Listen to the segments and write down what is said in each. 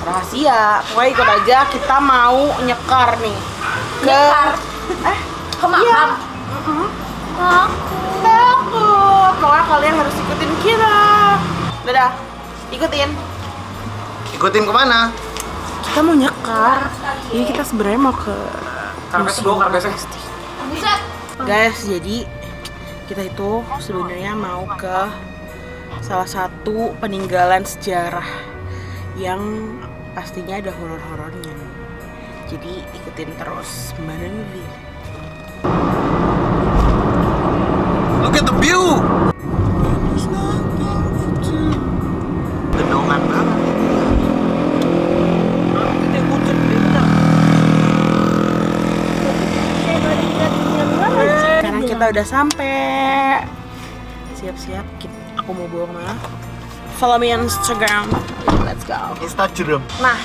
rahasia. Pokoknya ikut aja, kita mau nyekar nih ke ke makam. Takut. Pokoknya kalian harus ikutin kita. Dadah, ikutin. Ikutin kemana? Kita mau nyekar. Jadi kita sebenarnya mau ke Karpesnya. Buset. guys, jadi kita itu sebenarnya mau ke salah satu peninggalan sejarah yang pastinya ada horor-horornya. Jadi ikutin terus Mbak Nuri. Look at the view. Gedongan banget. Sekarang kita udah sampai. Siap-siap, aku mau bawa kemana? Follow me on Instagram. Let's go. Instagram. Nah,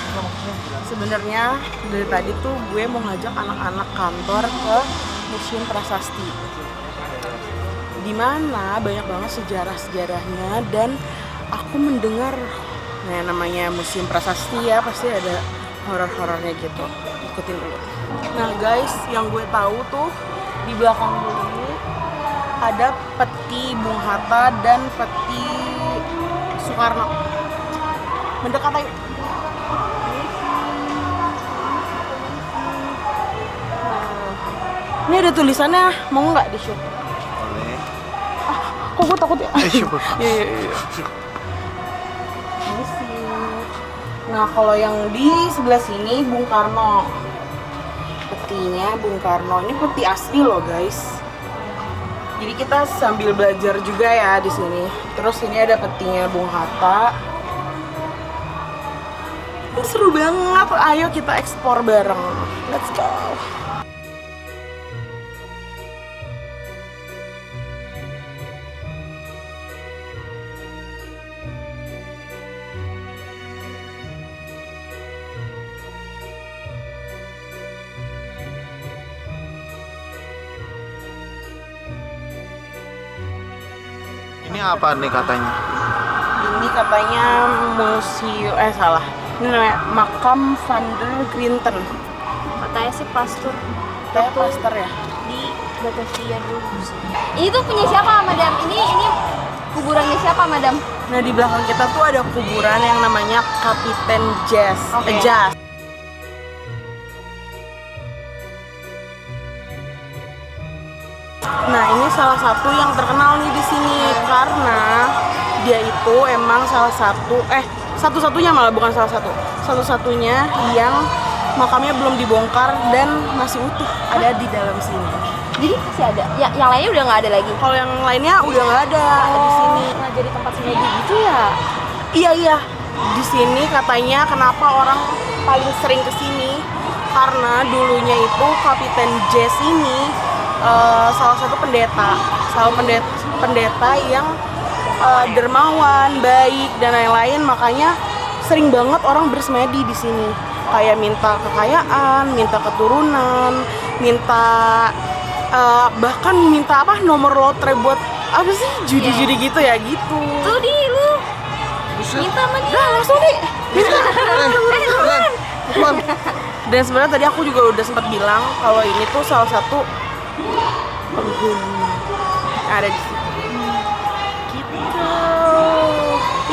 sebenarnya dari tadi tuh gue mau ngajak anak-anak kantor ke Museum Prasasti. Dimana banyak banget sejarah-sejarahnya dan aku mendengar, nah namanya Museum Prasasti ya pasti ada horor-horornya gitu. Ikutin dulu. Nah guys, yang gue tahu tuh di belakang gue ini ada peti Bung Hatta dan peti Soekarno. Mendekat ayo. Ini ada tulisannya, mau nggak di shoot? Boleh. Kok gue takut ya? Coba. Iya. Ini sih. Nah kalau yang di sebelah sini Bung Karno. Petinya Bung Karno. Ini peti asli loh guys. Jadi kita sambil belajar juga ya di sini. Terus ini ada petinya Bung Hatta. Ini seru banget. Ayo kita eksplor bareng. Let's go. Ini apa nih katanya? Ini katanya museum, salah. Ini namanya Makam Van der Grinten. Katanya sih pastor Kayak pastor ya. di Batavia dulu. Ini tuh punya siapa, Madam? Ini kuburannya siapa, Madam? Nah di belakang kita tuh ada kuburan yang namanya Kapiten Jazz. Oke. Jazz. Nah ini salah satu yang terkenal nih di sini karena dia itu emang salah satu, satu-satunya malah bukan salah satu, satu-satunya yang makamnya belum dibongkar dan masih utuh ada di dalam sini. Jadi masih ada. Ya, yang lainnya udah nggak ada lagi. Kalau yang lainnya udah nggak ada di sini. Nah, jadi tempat semedi gitu ya. Iya. Di sini katanya kenapa orang paling sering ke sini karena dulunya itu Kapiten Jazz ini salah satu pendeta yang dermawan, baik dan lain-lain, makanya sering banget orang bersemedi di sini. Kayak minta kekayaan, minta keturunan, minta bahkan minta nomor lotre buat apa sih judi-judi gitu ya gitu. Tuh di lu. Minta sama dia. Nah, langsung deh. Dan sebenarnya tadi aku juga udah sempat bilang kalau ini tuh salah satu penghuni yang ada di sini. Gitu.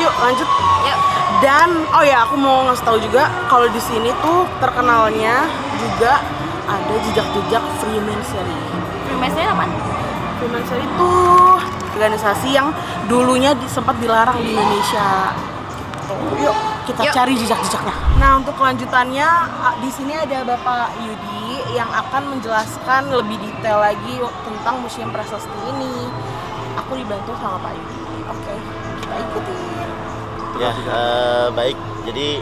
Yuk lanjut. Yuk. Dan oh ya aku mau ngasih tahu juga kalau di sini tuh terkenalnya juga ada jejak-jejak Freemasonry. Freemasonry apaan? Freemasonry itu organisasi yang dulunya sempat dilarang di Indonesia. Yuk kita cari jejak-jejaknya. Nah untuk kelanjutannya di sini ada Bapak Yudi yang akan menjelaskan lebih detail lagi tentang Museum Prasasti ini. Aku dibantu sama Pak Yudi. Oke, kita ikuti. Ya, baik. Jadi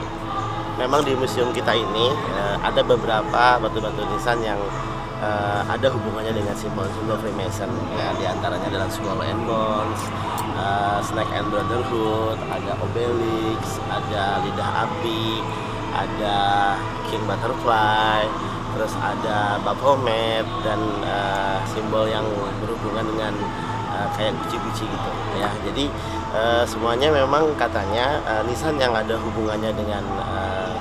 memang di museum kita ini ada beberapa batu-batu nisan yang ada hubungannya dengan simbol-simbol Freemason. Ya, di antaranya adalah Skull and Bones, Snake and Brotherhood, ada Obelix, ada lidah api, ada King Butterfly, terus ada Baphomet dan simbol yang berhubungan dengan kayak guci-guci gitu ya. Jadi semuanya memang katanya nisan yang ada hubungannya dengan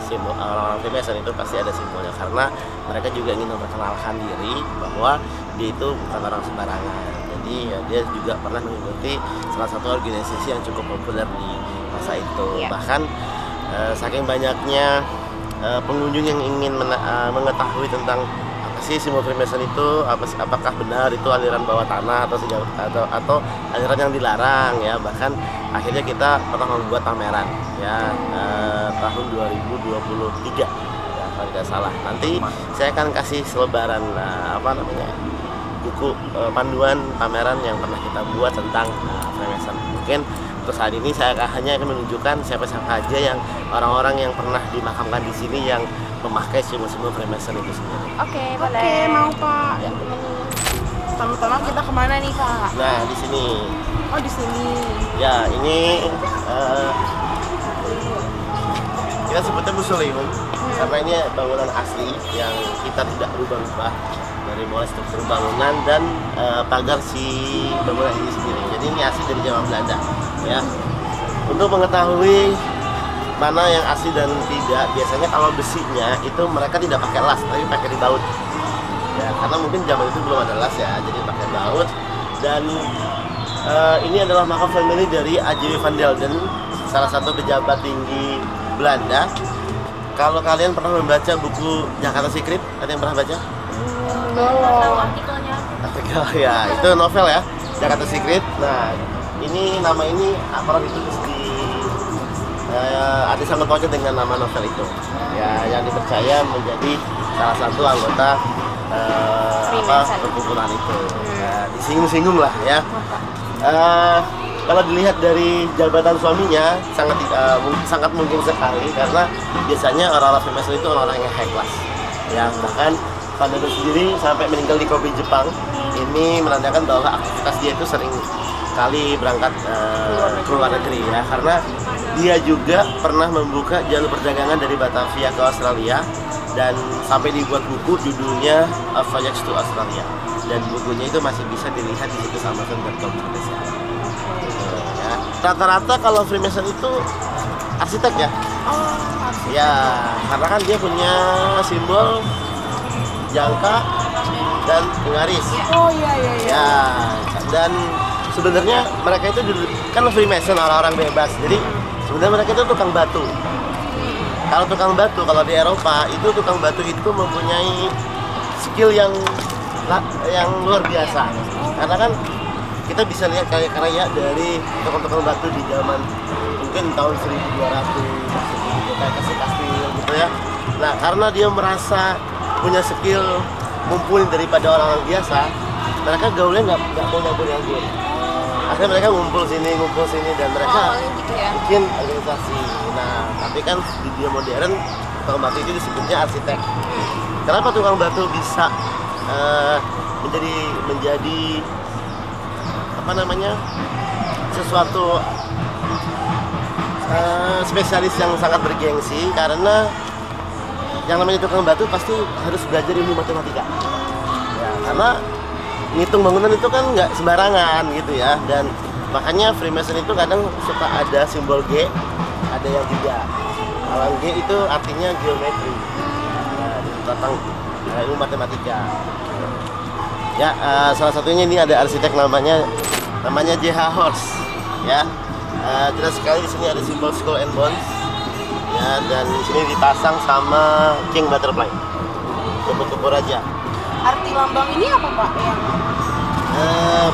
simbol orang-orang Freemason itu pasti ada simbolnya, karena mereka juga ingin memperkenalkan diri bahwa dia itu bukan orang sembarangan. Jadi ya, dia juga pernah mengikuti salah satu organisasi yang cukup populer di masa itu. Bahkan saking banyaknya pengunjung yang ingin mengetahui tentang apa sih simbol Freemason itu, apakah benar itu aliran bawah tanah atau aliran yang dilarang ya. Bahkan akhirnya kita pernah membuat pameran ya tahun 2023 ya, kalau tidak salah. Nanti saya akan kasih selebaran buku panduan pameran yang pernah kita buat tentang Freemason. Mungkin untuk saat ini saya hanya akan menunjukkan siapa-siapa aja yang orang-orang yang pernah dimakamkan di sini yang memakai simbol-simbol Freemason itu sendiri. Oke, boleh. Oke, mau Pak. Pertama-tama kita kemana nih Pak? Nah, di sini. Oh di sini. Ya, ini kita sebutnya museum karena ini bangunan asli yang kita tidak rubah-rubah dari mulai struktur bangunan dan pagar si bangunan ini sendiri. Jadi ini asli dari zaman Belanda, ya. Untuk mengetahui mana yang asli dan tidak, biasanya kalau besinya itu mereka tidak pakai las, tapi pakai dibaut. Ya, karena mungkin zaman itu belum ada las ya, jadi pakai baut. Dan ini adalah makam family dari A.J. van Delden, salah satu pejabat tinggi Belanda. Kalau kalian pernah membaca buku Jakarta Secret, ada yang pernah baca? Tahu artikelnya. Artikel ya, itu novel ya, Jakarta Secret. Nah, ini nama ini pernah ditulis di ada sangkut pautnya dengan nama novel itu. Ya, yang dipercaya menjadi salah satu anggota perkumpulan itu. Ya, disinggung-singgung lah ya. Kalau dilihat dari jabatan suaminya sangat mungkin sekali, karena biasanya orang-orang Freemason itu orang-orang yang high class. Ya, bahkan Van Delden sendiri sampai meninggal di Kobe, Jepang. Ini menandakan bahwa aktivitas dia itu sering kali berangkat ke luar negeri ya, karena dia juga pernah membuka jalur perdagangan dari Batavia ke Australia dan sampai dibuat buku judulnya A Voyage to Australia, dan bukunya itu masih bisa dilihat di situs Amazon.com. Ya. Rata-rata kalau Freemason itu arsitek ya. Oh, Ya, karena kan dia punya simbol jangka dan penggaris. oh iya. Ya, dan sebenarnya mereka itu kan Freemason, orang-orang bebas. Jadi sebenarnya mereka itu tukang batu. Kalau tukang batu, kalau di Eropa itu tukang batu itu mempunyai skill yang luar biasa. Karena kan kita bisa lihat karya dari tukang-tukang batu di zaman mungkin tahun 1200, kayak kastil gitu ya. Nah, karena dia merasa punya skill ngumpulin daripada orang biasa, mereka gaulnya nggak mau nyampur-nyampur. Akhirnya mereka ngumpul sini dan mereka gitu ya. bikin organisasi. Nah, tapi kan di dunia modern tukang batu itu disebutnya arsitek. Kenapa tukang batu bisa menjadi apa namanya, sesuatu spesialis yang sangat bergengsi? Karena yang namanya tukang batu pasti harus belajar ilmu matematika ya, karena ngitung bangunan itu kan nggak sembarangan gitu ya. Dan makanya Freemason itu kadang suka ada simbol G, ada yang tidak. Kalau G itu artinya geometri, tentang ilmu matematika ya. Salah satunya ini ada arsitek namanya J.H. Horst ya. Jelas sekali di sini ada simbol Skull and Bones ya, dan di sini dipasang sama King Butterfly, kupu-kupu raja. Arti lambang ini apa Pak?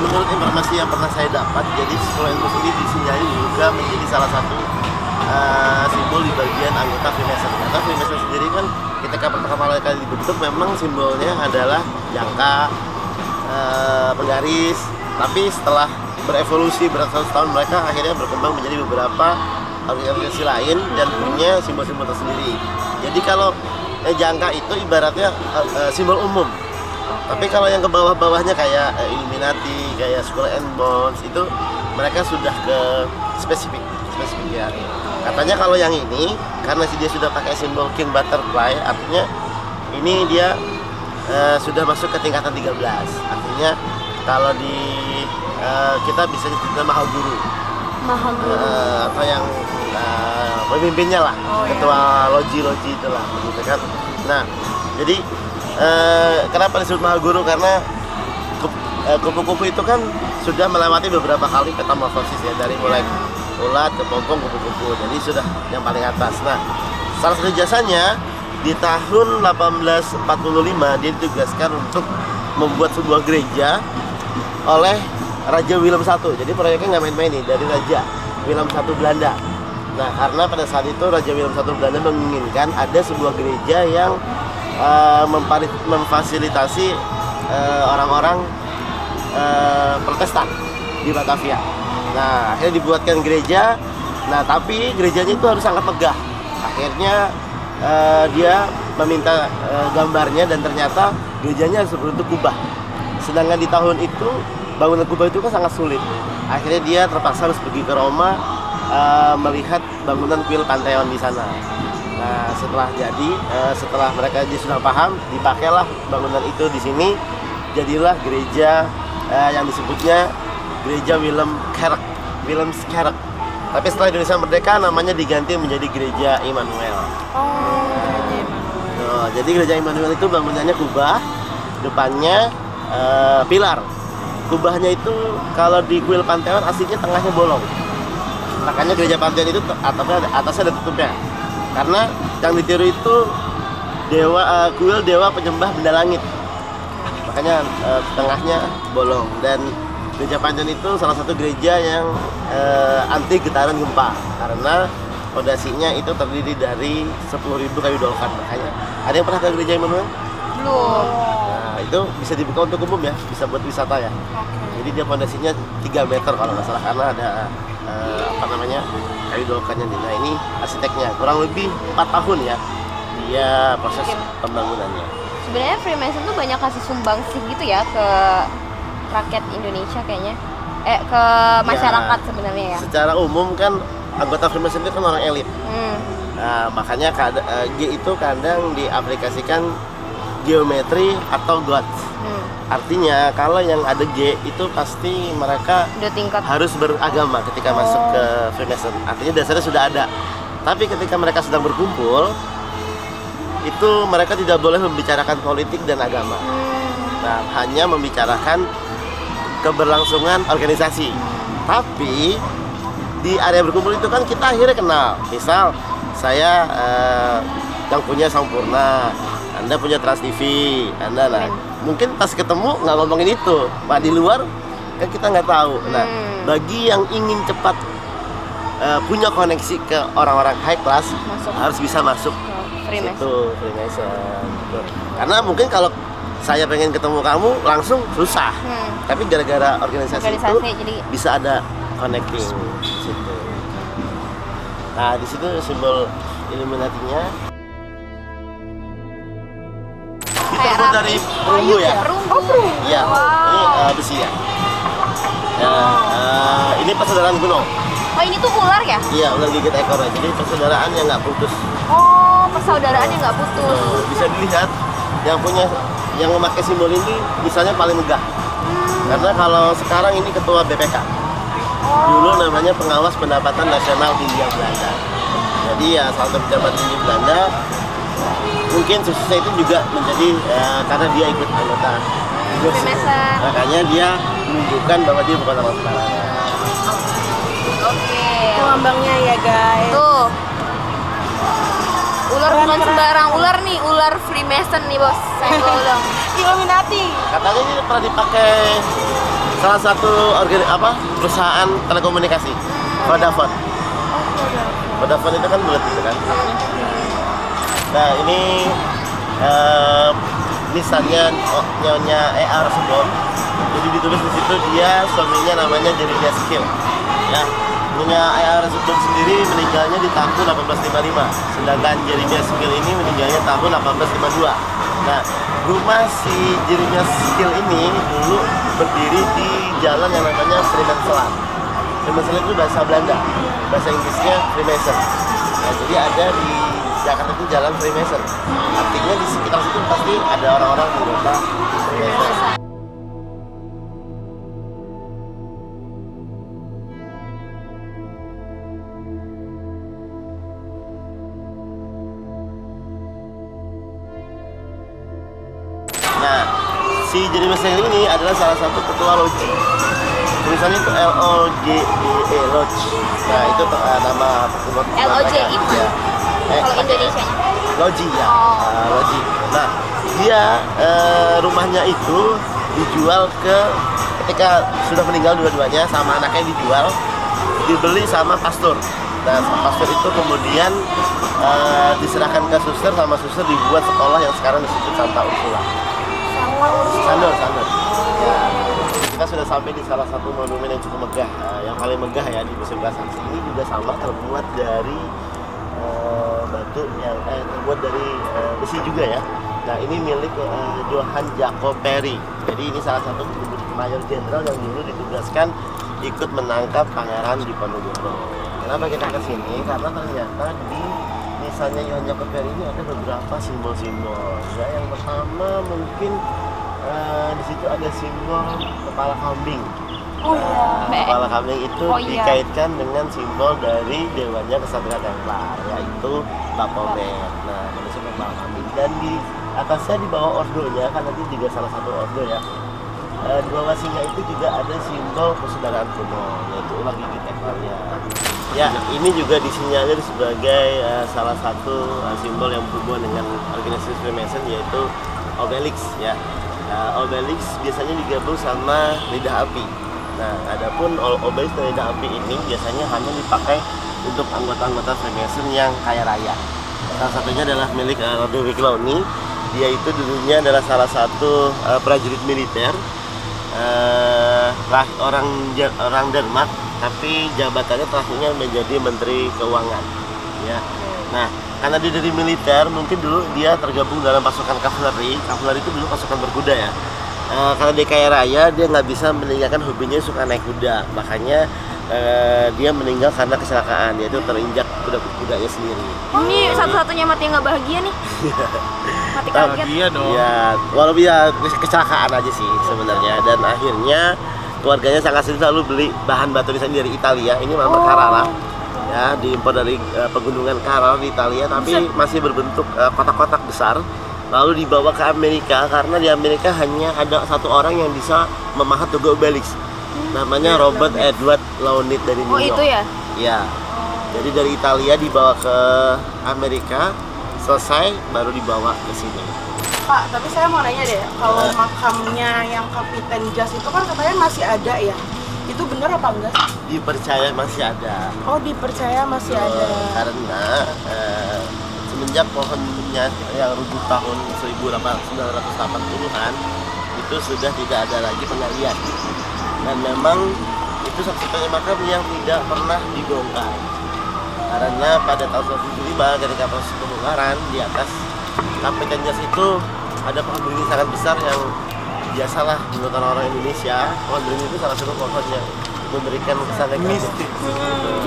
Menurut informasi yang pernah saya dapat, jadi Skull and Bones ini disinyalir juga menjadi salah satu simbol di bagian anggota Freemason. Karena Freemason sendiri kan ketika pertama kali dibentuk memang simbolnya adalah jangka, penggaris. Tapi setelah berevolusi beratus tahun, mereka akhirnya berkembang menjadi beberapa organisasi lain dan punya simbol-simbol tersendiri. Jadi kalau jangka itu ibaratnya simbol umum. Tapi kalau yang ke bawah-bawahnya kayak Illuminati, kayak Skull and Bones, itu mereka sudah ke spesifik ya. Katanya kalau yang ini, karena dia sudah pakai simbol King Butterfly, artinya ini dia sudah masuk ke tingkatan 13. Artinya kalau kita bisa disebut Mahaguru. Mahaguru. Atau yang pemimpinnya lah, Oh, iya. ketua loji itulah, begitu kan. Nah, jadi kenapa disebut Mahaguru? Karena kupu-kupu itu kan sudah melewati beberapa kali metamorfosis ya, dari mulai ulat ke pompong kupu-kupu, jadi sudah yang paling atas. Nah, salah satu jasanya di tahun 1845 dia ditugaskan untuk membuat sebuah gereja oleh Raja Willem I. Jadi proyeknya nggak main-main nih, dari Raja Willem I Belanda. Nah, karena pada saat itu Raja Willem I Belanda menginginkan ada sebuah gereja yang memfasilitasi orang-orang Protestan di Batavia. Nah, akhirnya dibuatkan gereja. Nah, tapi gerejanya itu harus sangat megah. Akhirnya dia meminta gambarnya, dan ternyata gerejanya harus berbentuk kubah. Sedangkan di tahun itu bangunan kubah itu kan sangat sulit. Akhirnya dia terpaksa harus pergi ke Roma melihat bangunan kuil Pantheon di sana. Nah, setelah setelah mereka sudah paham, dipakailah bangunan itu di sini. Jadilah gereja yang disebutnya Gereja Willem's Kerk. Tapi setelah Indonesia merdeka, namanya diganti menjadi Gereja Immanuel. Jadi Gereja Immanuel itu bangunannya kubah, depannya pilar. Kubahnya itu kalau di kuil Pantheon aslinya tengahnya bolong. Makanya Gereja Pantheon itu atasnya ada tutupnya. Karena yang ditiru itu kuil dewa penyembah benda langit. Makanya tengahnya bolong. Dan Gereja Pantheon itu salah satu gereja yang anti getaran gempa, karena fondasinya itu terdiri dari 10.000 kayu dolken. Makanya ada yang pernah ke Gereja Immanuel? Belum. Nah, itu bisa dibuka untuk umum ya, bisa buat wisata ya. Jadi dia fondasinya 3 meter kalau nggak salah, karena ada kayu dolkennya. Nah, ini arsiteknya kurang lebih 4 tahun ya dia proses pembangunannya. Sebenarnya Freemason tuh banyak kasih sumbangsi gitu ya ke rakyat Indonesia kayaknya. Ke masyarakat sebenarnya ya. Secara umum kan anggota Freemason itu kan orang elit. Nah, makanya G itu kadang diaplikasikan geometri atau gods. Artinya kalau yang ada G itu pasti mereka Udah tingkat harus beragama ketika masuk ke Freemason. Artinya dasarnya sudah ada. Tapi ketika mereka sedang berkumpul, itu mereka tidak boleh membicarakan politik dan agama. Nah, hanya membicarakan keberlangsungan organisasi. Tapi di area berkumpul itu kan kita akhirnya kenal. Misal saya yang punya Sampurna, Anda punya Trans TV, mungkin pas ketemu nggak ngomongin itu, di luar kan kita nggak tahu. Nah, bagi yang ingin cepat punya koneksi ke orang-orang high class, harus bisa masuk Freemason. Freemason. Karena mungkin kalau saya pengen ketemu kamu langsung susah, tapi gara-gara organisasi itu jadi bisa ada connecting di situ. Nah, di situ simbol Illuminati-nya. Ini terbuat dari perunggu ya? perunggu. Iya, ini besi ya. Ini persaudaraan gunung. Oh, ini tuh ular ya? Iya, ular gigit ekornya. Jadi persaudaraan yang nggak putus. Oh, persaudaraan yang nggak putus. Bisa dilihat yang memakai simbol ini misalnya paling megah. Karena kalau sekarang ini ketua BPK. Dulu namanya Pengawas Pendapatan Nasional Hindia Belanda. Jadi ya salah satu pejabat Hindia Belanda. Mungkin suksesnya itu juga menjadi karena dia ikut anggota Freemason. Makanya dia menunjukkan bahwa dia bukan orang sembarangan. Oke. Itu lambangnya ya guys. Tuh. Ular bukan sembarang ular nih, ular Freemason nih bos. Saya bilang. Illuminati. Katanya ini pernah dipakai salah satu perusahaan telekomunikasi, Vodafone. Vodafone itu kan bulat gitu kan. Nah, ini nisannya nyonya E.A. Rasubon. Jadi ditulis di situ dia suaminya namanya Jeremias Skill. Ya, punya E.A. Rasubon sendiri meninggalnya di tahun 1855. Sedangkan Jeremias Skill ini meninggalnya tahun 1852. Nah, rumah si Jeremias Skill ini dulu berdiri di jalan yang namanya Freemansland. Freemansland itu bahasa Belanda, bahasa Inggrisnya Freemason. Nah, jadi ada di Jakarta itu jalan Freemason. Artinya di sekitar situ pasti ada orang-orang anggota Freemason. si Jenny Mustang ini adalah salah satu ketua loji. Tulisannya itu LOJE Lodge. Nah itu nama LOJE itu ya. kalau Indonesia. Loji ya. Oh. Loji. Nah dia rumahnya itu dijual ketika sudah meninggal dua-duanya, sama anaknya dijual, dibeli sama pastor. Nah pastor itu kemudian diserahkan ke suster, sama suster dibuat sekolah yang sekarang disebut Santa Ursula. Sandor. Ya, kita sudah sampai di salah satu monumen yang cukup megah, yang paling megah ya di Museum Prasasti. Ini juga sama terbuat dari batu yang terbuat dari besi juga ya. Nah ini milik Johann Jacob Perry. Jadi ini salah satu mayor jenderal yang dulu ditugaskan ikut menangkap Pangeran Diponegoro. Kenapa kita ke sini? Karena ternyata di nisannya Johann Jacob Perry ini ada beberapa simbol-simbol. Ya, yang pertama mungkin di situ ada simbol kepala kambing. Oh iya. Kepala kambing itu Oh, iya. dikaitkan dengan simbol dari dewanya Kesatria Templar, yaitu Baphomet. Nah, manusia kepala kambing. Dan di atasnya di bawah ordonya, kan nanti juga salah satu ordo ya. Di bawah singa itu juga ada simbol persaudaraan kuno, yaitu ular gigit ekornya. Ya, ini juga disinyalir sebagai salah satu simbol yang berhubungan dengan organisasi Freemason, yaitu Obelix ya. Obelix biasanya digabung sama lidah api. Nah, adapun Obelix dan lidah api ini biasanya hanya dipakai untuk anggota-anggota Freemason yang kaya raya. Salah satunya adalah milik Roderick Lawney. Dia itu dulunya adalah salah satu prajurit militer, orang Denmark, tapi jabatannya terakhirnya menjadi Menteri Keuangan. Ya. Nah, karena dia dari militer, mungkin dulu dia tergabung dalam pasukan kavaleri. Kavaleri itu dulu pasukan berkuda ya. Karena dia kaya raya, dia nggak bisa meninggalkan hobinya suka naik kuda. Makanya dia meninggal karena kecelakaan, yaitu terinjak kudanya sendiri. Ini satu-satunya mati yang nggak bahagia nih. Mati kaget. Iya dong. Ya, walaupun ya kecelakaan aja sih sebenarnya. Dan akhirnya keluarganya sangat sedih, lalu beli bahan batu nisan dari Italia. Ini marmer Carrara. Ya, diimpor dari pegunungan Carrara di Italia, tapi masih berbentuk kotak-kotak besar. Lalu dibawa ke Amerika, karena di Amerika hanya ada satu orang yang bisa memahat logo Obelix. Namanya Robert Edward Lawney dari New Oh York. itu ya? Iya. Jadi dari Italia dibawa ke Amerika, selesai baru dibawa ke sini. Pak, tapi saya mau nanya deh, kalau makamnya yang Kapiten Jas itu kan katanya masih ada ya? Itu bener apa enggak? Dipercaya masih ada. Oh, dipercaya masih ada. Karena semenjak pohonnya yang rubuh tahun 1980-an itu sudah tidak ada lagi penggalian. Dan memang itu satu-satunya makam yang tidak pernah dibongkar. Karena pada tahun 1975 ketika proses pembongkaran, di atas Kapiten Jas itu ada pohon beringin sangat besar yang biasalah menurut orang Indonesia, pohon beringin itu salah satu pohon yang memberikan kesan negatif.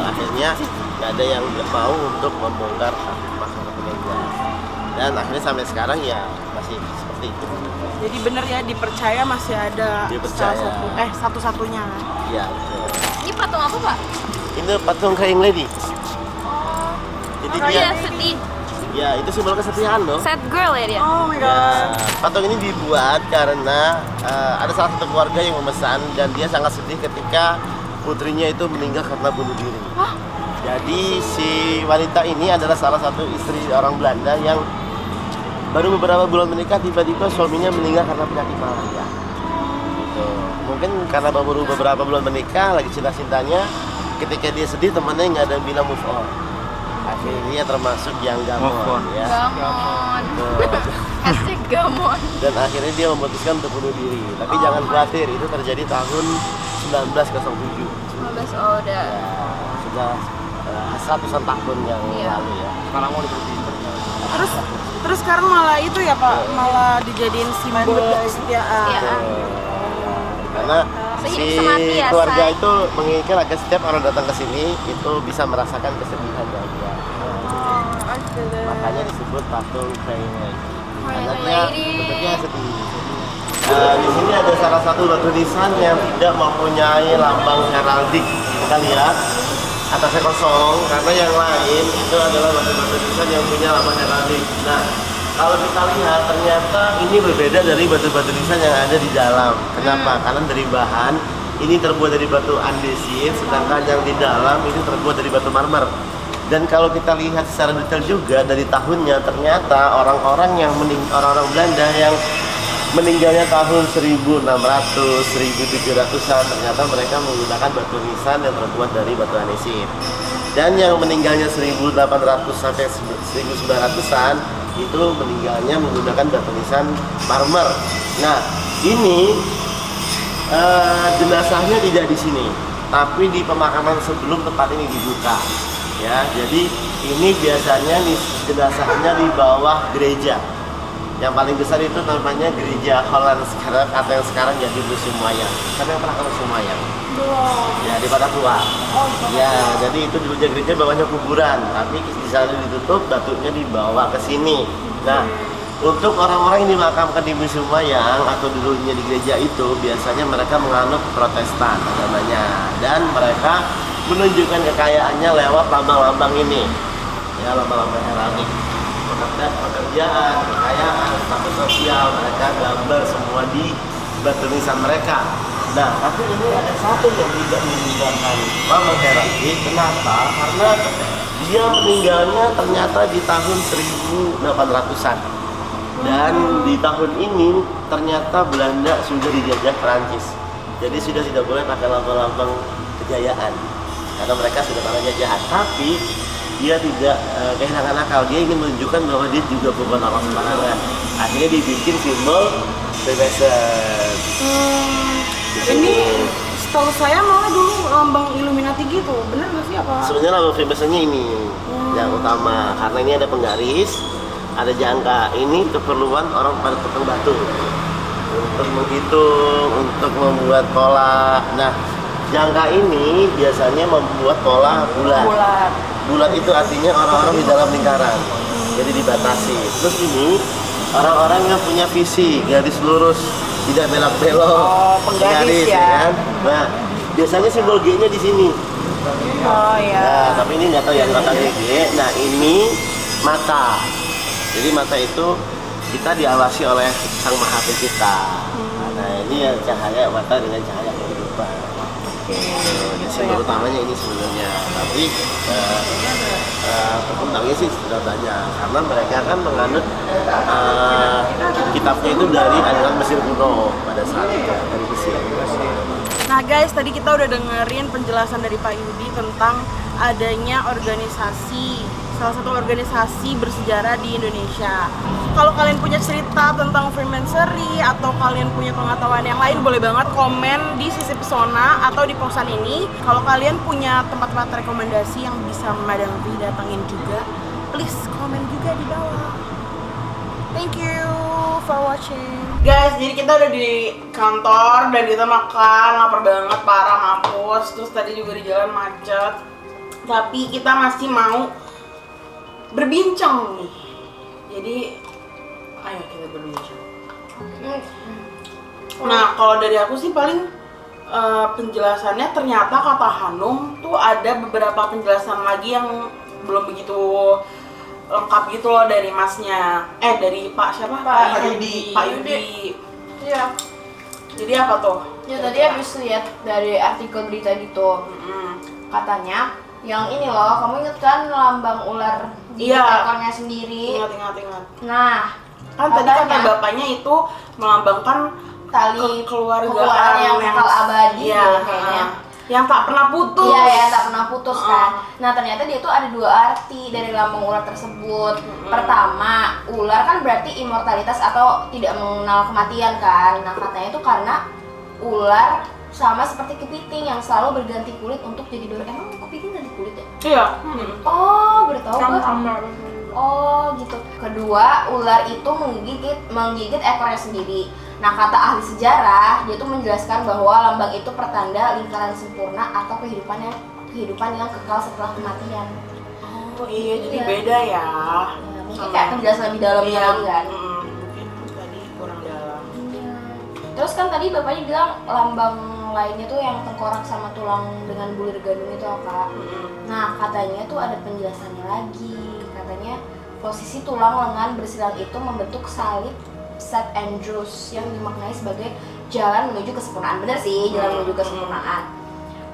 Akhirnya nggak ada yang mau untuk membongkar makam Kapiten Jas. Dan akhirnya sampai sekarang ya masih seperti itu. Jadi bener ya, dipercaya masih ada. Dipercaya. Satu-satunya. Iya. Betul. Ini patung apa Pak? Ini patung Crying Lady. Jadi Oh dia, iya sedih. ya itu simbol kesetiaan loh. Sad girl ya dia. Oh my Ya, god. patung ini dibuat karena ada salah satu keluarga yang memesan dan dia sangat sedih ketika putrinya itu meninggal karena bunuh diri. Jadi si wanita ini adalah salah satu istri orang Belanda yang baru beberapa bulan menikah, tiba-tiba suaminya meninggal karena penyakit malaria. Gitu. Mungkin karena baru beberapa bulan menikah, lagi cinta-cintanya, ketika dia sedih temannya nggak ada yang bilang move on. Akhirnya termasuk yang gamon Move on. ya. Gamon. Tuh. Hashtag gamon. Dan akhirnya dia memutuskan untuk bunuh diri. Tapi jangan khawatir, itu terjadi tahun 1907. 15 oh udah. Sudah ratusan tahun yang Iya. lalu ya. Sekarang mau diterusin. Terus sekarang malah itu ya Pak, malah dijadiin simbol kesetiaan. Iya. Karena Sehidup si semati ya, keluarga Say. itu menginginkan agar setiap orang datang ke sini itu bisa merasakan kesedihan dia. Makanya disebut patung Crying Lady. Karena dia Lady. bentuknya sedih. Di sini ada salah satu batu nisan yang tidak mempunyai lambang heraldik. Kita lihat atasnya kosong, karena yang lain itu adalah batu-batu nisan yang punya lambang heraldik. Nah, Kalau kita lihat ternyata ini berbeda dari batu-batu nisan yang ada di dalam. Kenapa? Karena dari bahan ini terbuat dari batu andesit, sedangkan yang di dalam ini terbuat dari batu marmer. Dan kalau kita lihat secara detail juga dari tahunnya, ternyata orang-orang Belanda yang meninggalnya tahun 1600, 1700-an, ternyata mereka menggunakan batu nisan yang terbuat dari batu andesit. Dan yang meninggalnya 1800 sampai 1900-an itu meninggalnya menggunakan batu nisan marmer. Nah, ini jenazahnya tidak di sini, tapi di pemakaman sebelum tempat ini dibuka. Ya, jadi ini biasanya nih jenazahnya di bawah gereja. Yang paling besar itu namanya gereja Holland sekarang, atau yang sekarang jadi Museum Wayang. Siapa yang pernah ke Museum Wayang? Belum. Ya, di Kota Tua. Ya, jadi itu dulunya gereja, bawahnya kuburan, tapi di sana ditutup, batunya dibawa ke sini. Nah, untuk orang-orang yang dimakamkan di Museum Wayang atau dulunya di gereja itu, biasanya mereka menganut Protestan agamanya, dan mereka menunjukkan kekayaannya lewat lambang-lambang ini, ya, lambang-lambang heraldik. Pekerjaan, kekayaan, status sosial, mereka gambar semua di batu nisan mereka. Nah, tapi ini ada satu yang tidak menggunakan lambang heraldik. Kenapa? Karena dia meninggalnya ternyata di tahun 1800-an. Dan di tahun ini ternyata Belanda sudah dijajah Perancis. Jadi sudah tidak boleh pakai lambang-lambang kejayaan, karena mereka sudah pernah jajahan. Tapi dia tidak kehilangan akal, dia ingin menunjukkan bahwa dia juga bukan orang sembarangan. Akhirnya dibikin simbol Freemason. Ini setahu saya malah dulu lambang Illuminati gitu, bener nggak sih apa? Sebenarnya lambang Freemasonnya ini yang utama, karena ini ada penggaris, ada jangka. Ini keperluan orang pada tukang batu untuk menghitung, untuk membuat pola. Nah, jangka ini biasanya membuat pola bulat. Bulat itu artinya orang-orang di dalam lingkaran, jadi dibatasi. Terus ini orang-orang yang punya visi garis lurus, tidak belok-belok, penggaris ya. kan? Nah, biasanya simbol G-nya di sini. Oh ya. Nah, tapi ini nggak tahu yang kata G. Nah, ini mata. Jadi mata itu kita diawasi oleh Sang Maha Pencipta. Nah, ini yang cahaya mata dengan cahaya kehidupan. Simbol utamanya ini sebenarnya, tapi perkembangannya sih sudah banyak, karena mereka kan menganut kitabnya itu dari aliran Mesir kuno pada saat itu, dari Mesir. Nah guys, tadi kita udah dengerin penjelasan dari Pak Yudi tentang adanya organisasi, salah satu organisasi bersejarah di Indonesia. Kalau kalian punya cerita tentang Freemasonry atau kalian punya pengetahuan yang lain, boleh banget komen di Sisi Pesona atau di posan ini. Kalau kalian punya tempat-tempat rekomendasi yang bisa Madam V datangin juga, please komen juga di bawah. Thank you for watching. Guys, jadi kita udah di kantor dan kita makan, lapar banget, parah, mampus. Terus tadi juga di jalan macet. Tapi kita masih mau berbincang nih. Jadi ayo kita berbincang. Nah, kalau dari aku sih paling penjelasannya ternyata kata Hanum tuh ada beberapa penjelasan lagi yang belum begitu lengkap gitu loh dari masnya. Dari Pak siapa? Pak Yudi. Pak Yudi. Iya. Jadi apa tuh? Ya tadi habis lihat dari artikel berita gitu. Katanya yang ini loh, kamu inget kan lambang ular di ekornya sendiri? Ingat. Nah, kan tadi kata bapaknya itu melambangkan tali kekeluargaan yang kekal abadi ya, kayaknya. Yang tak pernah putus. Iya ya, tak pernah putus kan. Nah ternyata dia tuh ada dua arti dari lambang ular tersebut. Pertama, ular kan berarti immortalitas atau tidak mengenal kematian kan. Nah katanya itu karena ular sama seperti kepiting yang selalu berganti kulit untuk jadi dora. Emang kepiting ganti kulit ya? Iya. Oh, baru tahu gue. Oh gitu. Kedua, ular itu menggigit ekornya sendiri. Nah kata ahli sejarah, dia tuh menjelaskan bahwa lambang itu pertanda lingkaran sempurna atau kehidupan yang kekal setelah kematian. Oh iya, jadi beda ya. Mungkin kayak penjelasan lebih dalamnya lagi kan. Mungkin tadi kurang dalam. Terus kan tadi bapaknya bilang lambang lainnya tuh yang tengkorak sama tulang dengan bulir gadung itu Kak. Nah katanya tuh ada penjelasannya lagi. Katanya posisi tulang lengan bersilang itu membentuk salib St. Andrews yang dimaknai sebagai jalan menuju kesempurnaan. Bener sih, jalan menuju kesempurnaan.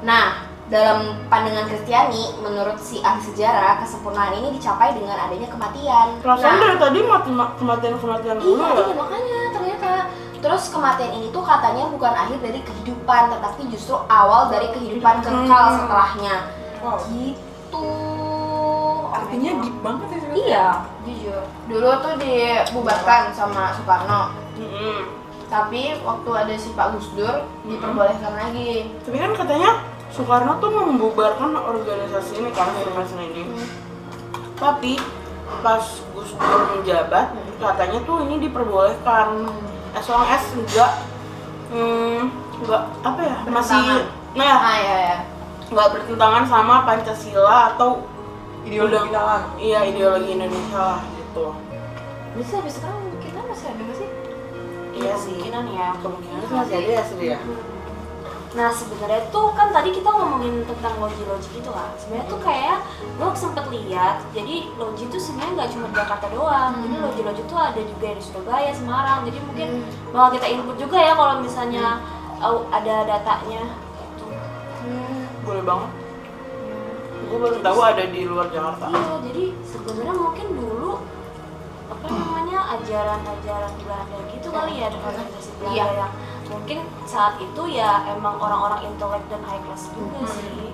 Nah, dalam pandangan Kristiani, menurut si ahli sejarah, kesempurnaan ini dicapai dengan adanya kematian. Perasaan dari tadi kematian dulu ya? Iya, makanya ternyata. Terus kematian ini tuh katanya bukan akhir dari kehidupan, tetapi justru awal dari kehidupan kekal setelahnya. Wow. Gitu. Artinya deep banget ya? Iya, jujur. Dulu tuh dibubarkan sama Soekarno. Tapi waktu ada si Pak Gus Dur diperbolehkan lagi. Tapi kan katanya Soekarno tuh membubarkan organisasi ini kan, Freemason ini. Tapi pas Gus Dur menjabat, katanya tuh ini diperbolehkan. As long as enggak apa ya, masih Ya. nggak bertentangan sama Pancasila atau Ideologi kita lah. Iya, ideologi Indonesia lah gitu. Bisa sampai sekarang kita masih ada nggak sih? Iya sih. Kemungkinan ya. Kemungkinan sih masih ada ya sih ya. Nah sebenarnya tuh kan tadi kita ngomongin tentang logi-logi gitu kan. Sebenarnya tuh kayak gue sempet lihat, jadi logi tuh sebenarnya nggak cuma di Jakarta doang. Jadi logi-logi tuh ada juga di Surabaya, Semarang. Jadi mungkin bakal kita input juga ya kalau misalnya ada datanya. Gitu. Boleh banget. Gue baru tahu ada di luar Jakarta. Iya, jadi sebenarnya mungkin dulu apa namanya ajaran-ajaran Belanda gitu kali ya, ada organisasi Belanda Iya. yang mungkin saat itu ya emang orang-orang intelek dan high class juga sih.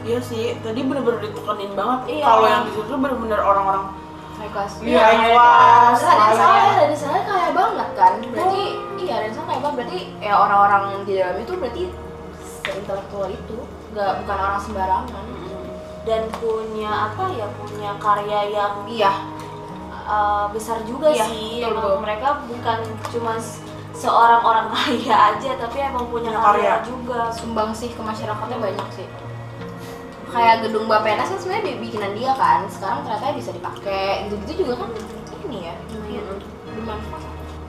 Iya sih, tadi bener-bener ditekenin banget. Iya. Kalau yang di situ bener-bener orang-orang High class. Iya, high class. Dari sana kaya banget kan. Berarti iya, dari sana kaya banget. Berarti ya orang-orang di dalam itu berarti se-intelektual itu, bukan orang sembarangan. Dan punya apa ya, punya karya yang Iya. besar juga Iya, sih. betul, Emang betul. mereka bukan cuma seorang orang kaya aja, tapi emang punya karya juga. Sumbang sih ke masyarakatnya banyak sih. Kayak gedung Bapenas kan sebenarnya bikinan dia kan. Sekarang ternyata bisa dipakai. Gitu-gitu juga kan ini ya, lumayan bermanfaat.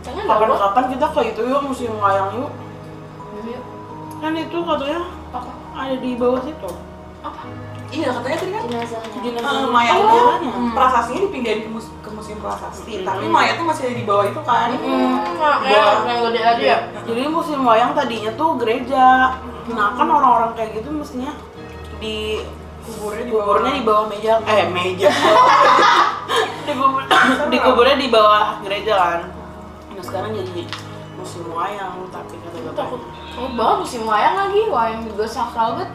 Kayaknya nggak gua. kapan-kapan kita ke itu yuk, museum wayang yuk. Yuk. Kan itu katanya Apa? ada di bawah situ. Apa? Iya, katanya tadi kan Jenazahnya. mayat itu Oh. prasasnya dipindahin ke museum prasasti, tapi mayatnya masih ada di bawah itu kan. Yang gede aja ya? Jadi museum wayang tadinya tuh gereja. Nah kan orang-orang kayak gitu mestinya kuburnya di bawah meja. Dikuburnya di bawah gereja kan. Nah sekarang jadi museum wayang, tapi kata bapak. Oh banget musim wayang lagi, wayang juga sakral banget.